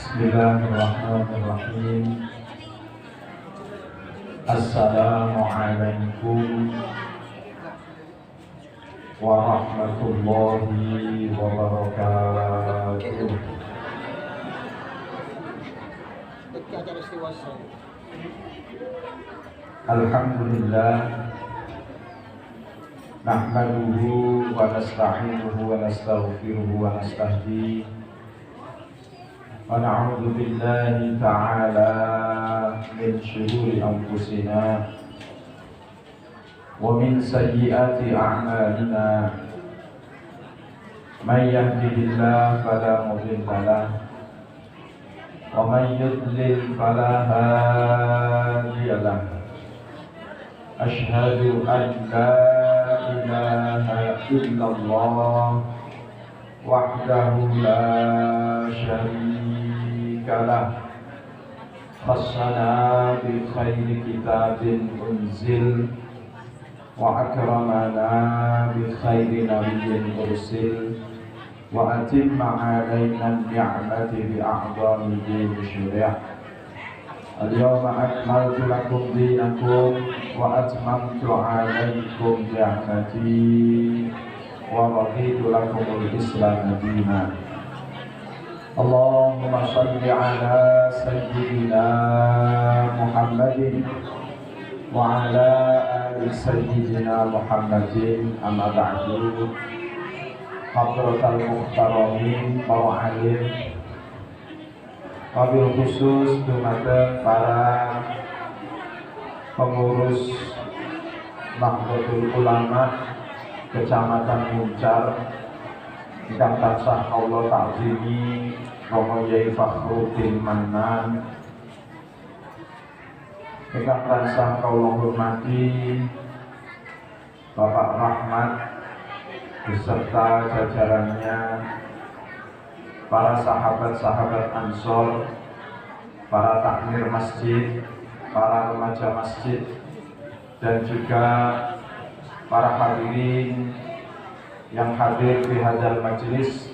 Bismillahirrahmanirrahim. Assalamualaikum warahmatullahi wabarakatuh. Alhamdulillah, nahmaduhu wa nasta'inuhu wa nastaghfiruhu wa nastahdihi wa na'udzu billahi ta'ala min shururi anfusina wa min sayyiati a'malina. May yahdihillahu fala mudilla lahu wa may yudlil fala hadiya lahu. Asyhadu an la ilaha illallah wahdahu la syarika lah, khassana bi khairi kitabin unzil wa akramana bi khairi nabiyyin ursil wa atimma alaina ni'mati bi a'zami dini syariah. Al-yawma akmaltu lakum dinakum wa atmamtu alaikum ni'mati wa raditu lakumul Islam dinan. Allahumma shalli ala sayyidina Muhammadin wa ala ali sayyidina Muhammadin. Amma ba'du. Hadratal muhtaramin, para alim, wabil khusus dumateng para pengurus Nahdlatul Ulama Kecamatan Muncar, ingkang tansah Allah ta'zimi Romo Yai Fakhruddin Manan, ingkang tansah kula hormati Bapak Rahmat beserta jajarannya, para sahabat-sahabat Ansor, para takmir masjid, para remaja masjid, dan juga para hadirin yang hadir di hadzal majelis.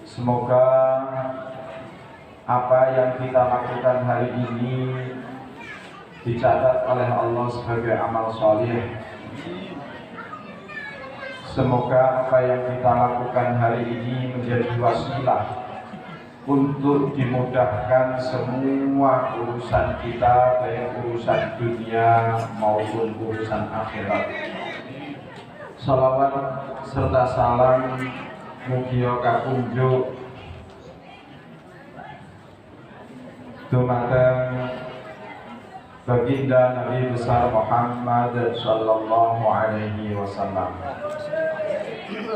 Semoga apa yang kita lakukan hari ini dicatat oleh Allah sebagai amal soleh. Semoga apa yang kita lakukan hari ini menjadi wasilah untuk dimudahkan semua urusan kita, baik urusan dunia maupun urusan akhirat. Salawat serta salam mugia kakunjuk dumateng baginda Nabi besar Muhammad sallallahu alaihi wasallam.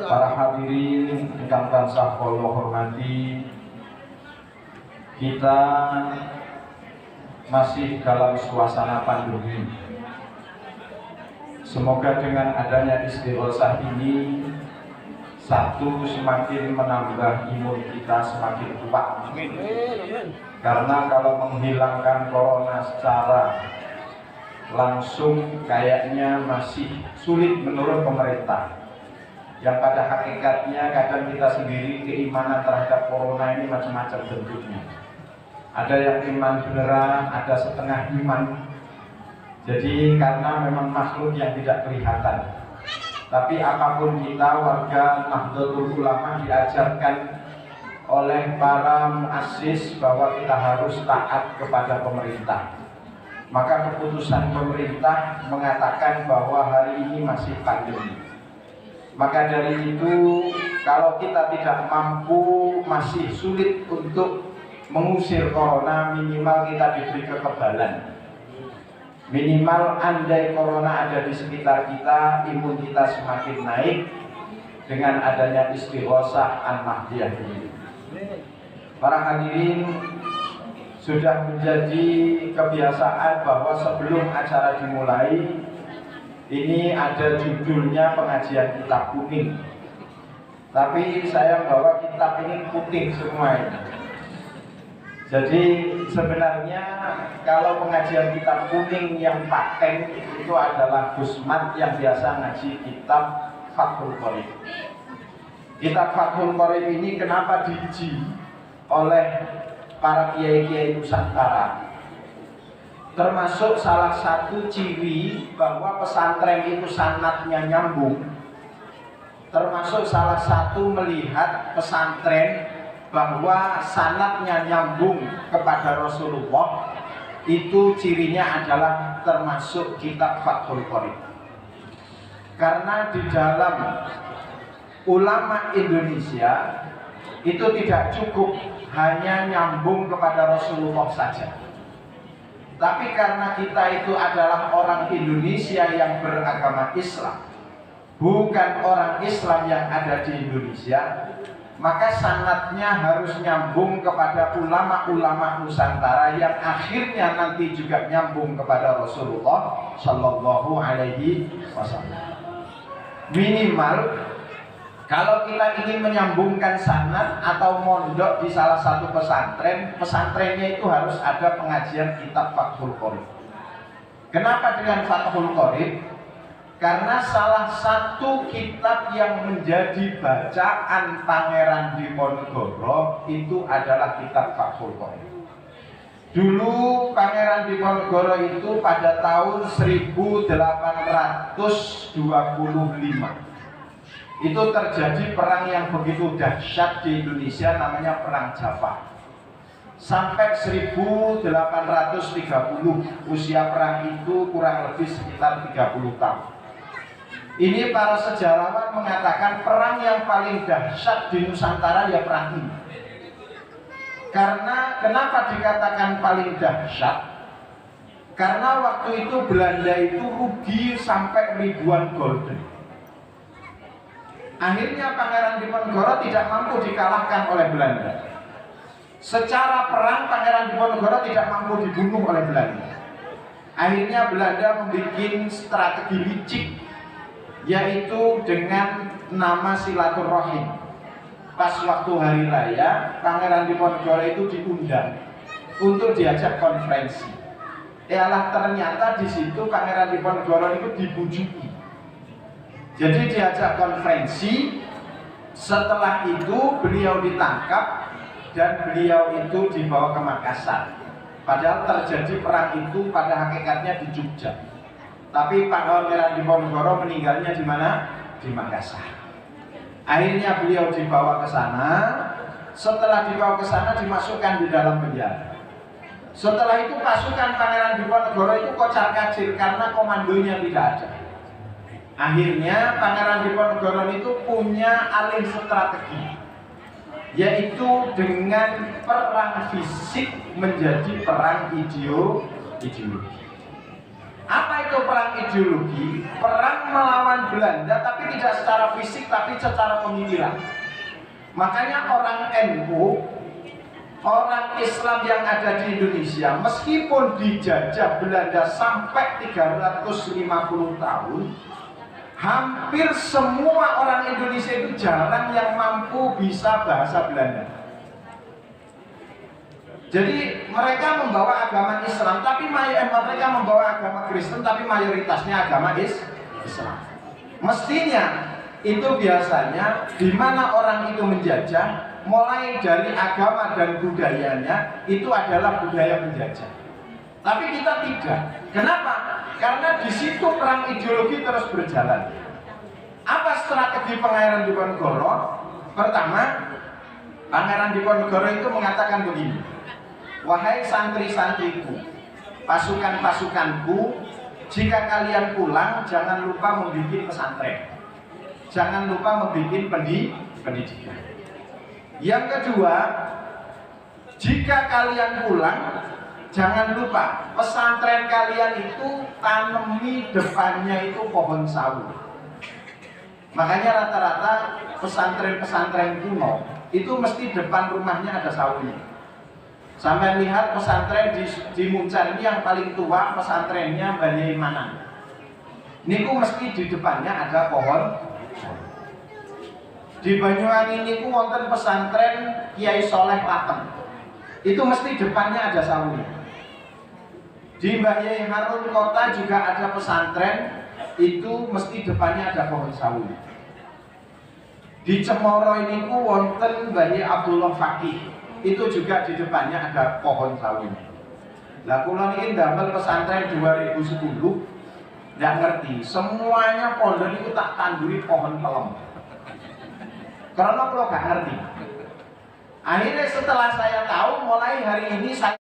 Para hadirin ingkang tansah kula hormati, kita masih dalam suasana pandemi. Semoga dengan adanya istighosah ini, satu, semakin menambah imun kita semakin kuat. Karena kalau menghilangkan corona secara langsung kayaknya masih sulit menurut pemerintah. Yang pada hakikatnya kadang kita sendiri keimanan terhadap corona ini macam-macam bentuknya. Ada yang iman beneran, ada setengah iman. Jadi karena memang makhluk yang tidak kelihatan. Tapi apapun kita, warga Nahdlatul Ulama diajarkan oleh para muassis bahwa kita harus taat kepada pemerintah. Maka keputusan pemerintah mengatakan bahwa hari ini masih pandemi. Maka dari itu, kalau kita tidak mampu, masih sulit untuk mengusir corona, minimal kita diberi kekebalan. Minimal andai corona ada di sekitar kita, imun kita semakin naik dengan adanya istighosah an-Nahdliyah ini. Para hadirin, sudah menjadi kebiasaan bahwa sebelum acara dimulai, ini ada judulnya pengajian kitab kuning. Tapi saya bawa kitab ini putih semua ini. Jadi sebenarnya kalau pengajian kitab kuning yang paten itu adalah Gusmat yang biasa ngaji kitab Fathul Qorib. Kitab Fathul Qorib ini kenapa diuji oleh para kiai-kiai Nusantara. Termasuk salah satu ciri bahwa pesantren itu sanatnya nyambung. Termasuk salah satu melihat pesantren bahwa sanatnya nyambung kepada Rasulullah, itu cirinya adalah termasuk kitab Fathul Qorib. Karena di dalam ulama Indonesia itu tidak cukup hanya nyambung kepada Rasulullah saja, tapi karena kita itu adalah orang Indonesia yang beragama Islam, bukan orang Islam yang ada di Indonesia, maka sanadnya harus nyambung kepada ulama-ulama Nusantara yang akhirnya nanti juga nyambung kepada Rasulullah Shallallahu Alaihi Wasallam. Minimal kalau kita ingin menyambungkan sanad atau mondok di salah satu pesantren, pesantrennya itu harus ada pengajian kitab Fathul Qorib. Kenapa dengan Fathul Qorib? Karena salah satu kitab yang menjadi bacaan Pangeran Diponegoro itu adalah kitab Fathul Qorib. Dulu Pangeran Diponegoro itu pada tahun 1825 itu terjadi perang yang begitu dahsyat di Indonesia, namanya Perang Java. Sampai 1830 usia perang itu kurang lebih sekitar 30 tahun. Ini para sejarawan mengatakan perang yang paling dahsyat di Nusantara ya perang ini. Karena kenapa dikatakan paling dahsyat? Karena waktu itu Belanda itu rugi sampai ribuan golden. Akhirnya Pangeran Diponegoro tidak mampu dikalahkan oleh Belanda. Secara perang Pangeran Diponegoro tidak mampu dibunuh oleh Belanda. Akhirnya Belanda membuat strategi licik, yaitu dengan nama silaturahim. Pas waktu hari raya, Pangeran Diponegoro itu diundang untuk diajak konferensi. Ternyata di situ Pangeran Diponegoro itu dibujuki. Jadi diajak konferensi. Setelah itu beliau ditangkap dan beliau itu dibawa ke Makassar. Padahal terjadi perang itu pada hakikatnya di Jogja. Tapi Pangeran Diponegoro meninggalnya di mana? Di Makassar. Akhirnya beliau dibawa ke sana. Setelah dibawa ke sana dimasukkan di dalam penjara. Setelah itu pasukan Pangeran Diponegoro itu kocar-kacir karena komandonya tidak ada. Akhirnya Pangeran Diponegoro itu punya alih strategi, yaitu dengan perang fisik menjadi perang ideologi. Apa itu perang ideologi? Perang melawan Belanda tapi tidak secara fisik tapi secara pemikiran. Makanya orang NU, orang Islam yang ada di Indonesia, meskipun dijajah Belanda sampai 350 tahun, hampir semua orang Indonesia itu jarang yang mampu bisa bahasa Belanda. Jadi mereka membawa agama Islam, tapi mereka membawa agama Kristen, tapi mayoritasnya agama Islam. Mestinya itu biasanya di mana orang itu menjajah, mulai dari agama dan budayanya itu adalah budaya penjajah. Tapi kita tidak. Kenapa? Karena di situ perang ideologi terus berjalan. Apa strategi Pangeran Diponegoro? Pertama, Pangeran Diponegoro itu mengatakan begini: wahai santri-santriku, pasukan-pasukanku, jika kalian pulang jangan lupa membuat pesantren, jangan lupa membuat pendidikan. Yang kedua, jika kalian pulang, jangan lupa pesantren kalian itu tanami depannya itu pohon sawu. Makanya rata-rata pesantren-pesantren kuno itu mesti depan rumahnya ada sawunya. Sampai lihat pesantren di Muncar ini yang paling tua pesantrennya Banyumanan. Niku mesti di depannya ada pohon. Di Banyuwangi niku wonten pesantren Kiai Soleh Latem. Itu mesti depannya ada sawunya. Di Mbah Yai Harun Kota juga ada pesantren, itu mesti depannya ada pohon sawu. Di Cemoro ini ku wonten Mbah Yai Abdullah Fakih, itu juga di depannya ada pohon sawi. Lah kula niki ndamel pesantren 2010, nggak ngerti, semuanya pondok itu tak tanduri pohon pelem. Karena kula gak ngerti. Akhirnya setelah saya tahu, mulai hari ini saya